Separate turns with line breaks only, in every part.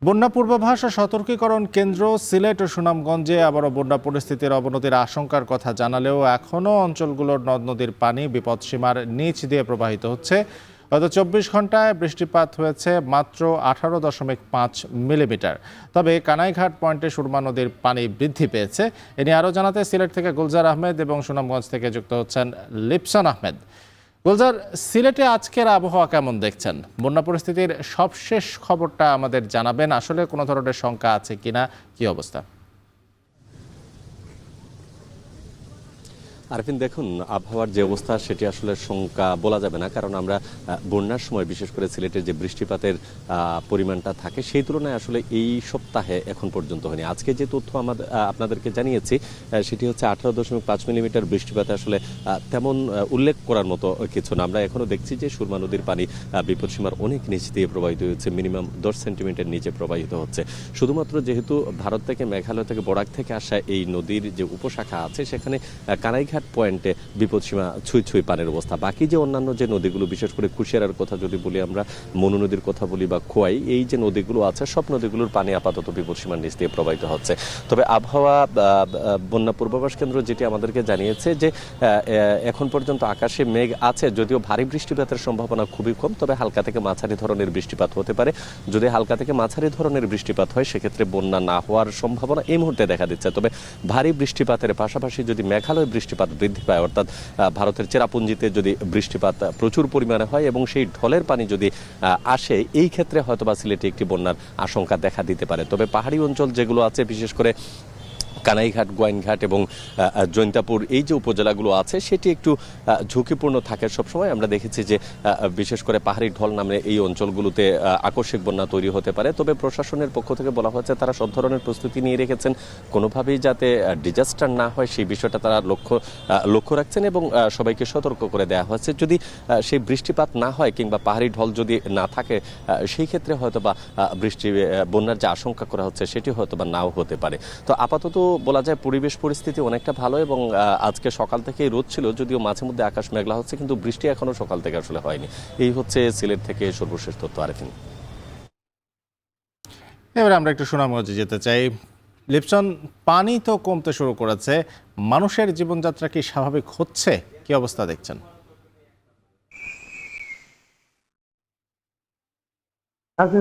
বন্যা পূর্বাভাস ও সতর্কীকরণ কেন্দ্র সিলেট ও সুনামগঞ্জে আবারও বন্যা পরিস্থিতির অবনতির আশঙ্কার কথা জানালেও এখনও অঞ্চলগুলোর নদ নদীর পানি বিপদসীমার নিচ দিয়ে প্রবাহিত হচ্ছে। গত ২৪ ঘন্টায় বৃষ্টিপাত হয়েছে মাত্র 18.৫ মিলিমিটার। তবে কানাইঘাট পয়েন্টে সুরমা নদীর পানি বৃদ্ধি পেয়েছে। এ নিয়ে আরও জানাতে সিলেট থেকে গুলজার আহমেদ এবং সুনামগঞ্জ থেকে যুক্ত হচ্ছেন লিপসন আহমেদ। গুলজার, সিলেটে আজকের আবহাওয়া কেমন দেখছেন? বন্যা পরিস্থিতির সবশেষ খবরটা আমাদের জানাবেন। আসলে কোনো ধরনের শঙ্কা আছে কিনা, কি অবস্থা?
আরফিন, দেখুন, আবহাওয়ার যে অবস্থা সেটি আসলে শঙ্কা বলা যাবে না, কারণ আমরা বন্যার সময় বিশেষ করে সিলেটের যে বৃষ্টিপাতের পরিমাণটা থাকে সেই তুলনায় আসলে এই সপ্তাহে এখন পর্যন্ত হয়নি। আজকে যে তথ্য আপনাদেরকে জানিয়েছি সেটি হচ্ছে 18.5 মিলিমিটার বৃষ্টিপাতে আসলে তেমন উল্লেখ করার মতো কিছু না। আমরা এখনও দেখছি যে সুরমা নদীর পানি বিপদসীমার অনেক নিচ দিয়ে প্রবাহিত হচ্ছে, মিনিমাম 10 সেন্টিমিটার নিচে প্রবাহিত হচ্ছে। শুধুমাত্র যেহেতু ভারত থেকে, মেঘালয় থেকে, বরাক থেকে আসা এই নদীর যে উপশাখা আছে সেখানে কানাইঘাট পয়েন্টে বিপদসীমা ছুঁই পানির অবস্থা। বাকি যে অন্যান্য যে নদীগুলো, বিশেষ করে কুশিয়ারার কথা যদি বলি, আমরা মনু নদীর কথা বলি বা খোয়াই, এই যে নদীগুলো আছে সব নদীগুলোর পানি আপাতত বিপদসীমার নিচ দিয়ে প্রবাহিত হচ্ছে। তবে আবহাওয়া বন্যা পূর্বাভাস কেন্দ্র যেটি আমাদেরকে জানিয়েছে যে এখন পর্যন্ত আকাশে মেঘ আছে, যদিও ভারী বৃষ্টিপাতের সম্ভাবনা খুবই কম, তবে হালকা থেকে মাঝারি ধরনের বৃষ্টিপাত হতে পারে। যদি হালকা থেকে মাঝারি ধরনের বৃষ্টিপাত হয় সেক্ষেত্রে বন্যা না হওয়ার সম্ভাবনা এই মুহূর্তে দেখা দিচ্ছে। তবে ভারী বৃষ্টিপাতের পাশাপাশি যদি মেঘালয় বৃষ্টিপাত বৃদ্ধি পায়, অর্থাৎ ভারতের চেরাপুঞ্জিতে যদি বৃষ্টিপাত প্রচুর পরিমাণে হয় এবং সেই ঢলের পানি যদি আসে, এই ক্ষেত্রে হয়তোবা সিলেটে একটি বন্যার আশঙ্কা দেখা দিতে পারে। তবে পাহাড়ি অঞ্চল যেগুলো আছে, বিশেষ করে কানাইঘাট, গোয়াইনঘাট এবং জৈন্তাপুর, এই যে উপজেলাগুলো আছে সেটি একটু ঝুঁকিপূর্ণ থাকে সবসময়। আমরা দেখেছি যে বিশেষ করে পাহাড়ি ঢল নামে এই অঞ্চলগুলোতে আকস্মিক বন্যা তৈরি হতে পারে। তবে প্রশাসনের পক্ষ থেকে বলা হয়েছে তারা সব ধরনের প্রস্তুতি নিয়ে রেখেছেন, কোনোভাবেই যাতে ডিজাস্টার না হয় সেই বিষয়টা তারা লক্ষ্য রাখছেন এবং সবাইকে সতর্ক করে দেওয়া হয়েছে। যদি সেই বৃষ্টিপাত না হয় কিংবা পাহাড়ি ঢল যদি না থাকে, সেই ক্ষেত্রে হয়তোবা বন্যার যে আশঙ্কা করা হচ্ছে সেটি হয়তোবা নাও হতে পারে। তো আপাতত বলা যায় পরিবেশ পরিস্থিতি অনেকটা ভালো এবং আজকে সকাল থেকেই রোদ ছিল, যদিও মাঝে মধ্যে আকাশ মেঘলা হচ্ছে, কিন্তু বৃষ্টি এখনো সকাল থেকে আসলে হয়নি। এই হচ্ছে সিলেট থেকে সর্বশেষ তথ্য। আরেফিন,
এবারে আমরা একটু সুনামগঞ্জে যেতে চাই। লিপসন, পানি তো কমতে শুরু করেছে, মানুষের জীবনযাত্রা কি স্বাভাবিক হচ্ছে? কি অবস্থা দেখছেন?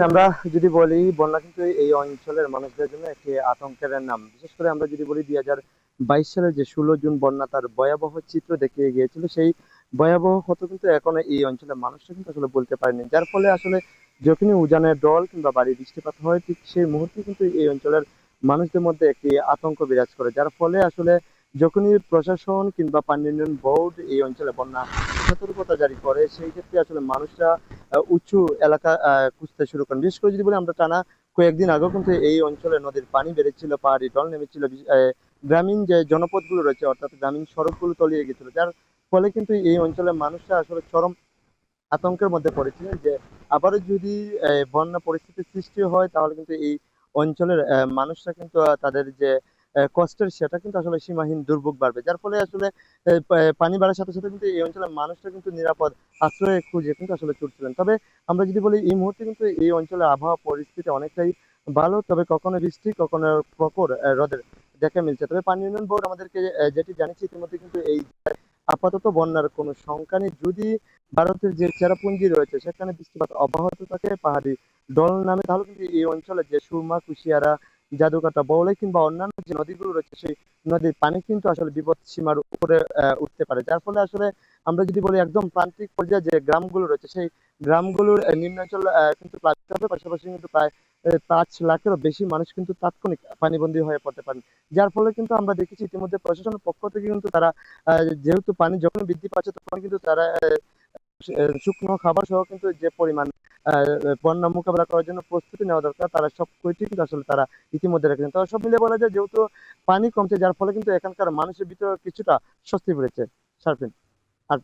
আমরা যদি বলি, বন্যা কিন্তু এই অঞ্চলের মানুষদের জন্য একটি আতঙ্কের নাম। বিশেষ করে আমরা যদি বলি 2022 সালের যে 16 জুন বন্যা তার ভয়াবহ চিত্র দেখিয়ে গিয়েছিল, সেই ভয়াবহ ক্ষত কিন্তু এখনো এই অঞ্চলের মানুষরা কিন্তু আসলে বলতে পারেনি। যার ফলে আসলে যখনই উজানের ডল কিংবা ভারী বৃষ্টিপাত হয়, ঠিক সেই মুহূর্তে কিন্তু এই অঞ্চলের মানুষদের মধ্যে একটি আতঙ্ক বিরাজ করে। যার ফলে আসলে যখনই প্রশাসন কিংবা পানি উন্নয়ন বোর্ড এই অঞ্চলে বন্যা সতর্কতা জারি করে, সেই ক্ষেত্রে আসলে মানুষরা উঁচু এলাকা খুঁজতে শুরু করেন। বিশেষ করে যদি বলি, আমরা টানা কয়েকদিন আগেও কিন্তু এই অঞ্চলে নদীর পানি বেড়েছিল, পাহাড়ি ঢল নেমেছিল, গ্রামীণ যে জনপদগুলো রয়েছে অর্থাৎ গ্রামীণ সড়কগুলো তলিয়ে গেছিল। যার ফলে কিন্তু এই অঞ্চলের মানুষরা আসলে চরম আতঙ্কের মধ্যে পড়েছিলেন যে আবারও যদি বন্যা পরিস্থিতির সৃষ্টি হয়, তাহলে কিন্তু এই অঞ্চলের মানুষরা কিন্তু তাদের যে কষ্টের, সেটা কিন্তু আসলে সীমাহীন দুর্ভোগ বাড়বে। যার ফলে আসলে পানি বাড়ার সাথে সাথে কিন্তু এই অঞ্চলের মানুষরা কিন্তু নিরাপদ আশ্রয় খুঁজে কিন্তু আসলে ছুটছিলেন। তবে আমরা যদি বলি, এই মুহূর্তে কিন্তু এই অঞ্চলের আবহাওয়া পরিস্থিতি অনেকটাই ভালো, তবে কখনো বৃষ্টি কখনো প্রখর রোদের দেখা মিলছে। তবে পানি উন্নয়ন বোর্ড আমাদেরকে যেটি জানিয়েছে, ইতিমধ্যে কিন্তু এই আপাতত বন্যার কোনো সংখ্যা নেই। যদি ভারতের যে চেরাপুঞ্জি রয়েছে সেখানে বৃষ্টিপাত অব্যাহত থাকে, পাহাড়ি ডল নামে, তাহলে কিন্তু এই অঞ্চলে যে সুরমা, কুশিয়ারা, জাদুকাটা, বওলাই কিংবা অন্যান্য যে নদীগুলো রয়েছে, সেই নদীর পানি কিন্তু আসলে বিপদ সীমার উপরে উঠতে পারে। যার ফলে আসলে আমরা যদি বলি, একদম প্রান্তিক পর্যায়ে যে গ্রামগুলো রয়েছে সেই গ্রামগুলোর নিম্নাঞ্চল কিন্তু প্লাবিত হবে। পাশাপাশি কিন্তু প্রায় 5 লাখেরও বেশি মানুষ কিন্তু তাৎক্ষণিক পানিবন্দী হয়ে পড়তে পারেন। যার ফলে কিন্তু আমরা দেখেছি ইতিমধ্যে প্রশাসনের পক্ষ থেকে কিন্তু তারা যেহেতু পানি যখন বৃদ্ধি পাচ্ছে, তখন কিন্তু তারা শুকনো খাবার সহ কিন্তু যে পরিমাণ বন্যা মোকাবেলা করার জন্য প্রস্তুতি নেওয়া দরকার, তারা সব কয়টি কিন্তু আসলে তারা ইতিমধ্যে রেখেছেন। তো সব মিলে বলা যায়, যেহেতু পানি কমছে, যার ফলে কিন্তু এখানকার মানুষের ভিতরে কিছুটা স্বস্তি ফিরেছে। শারফিন আর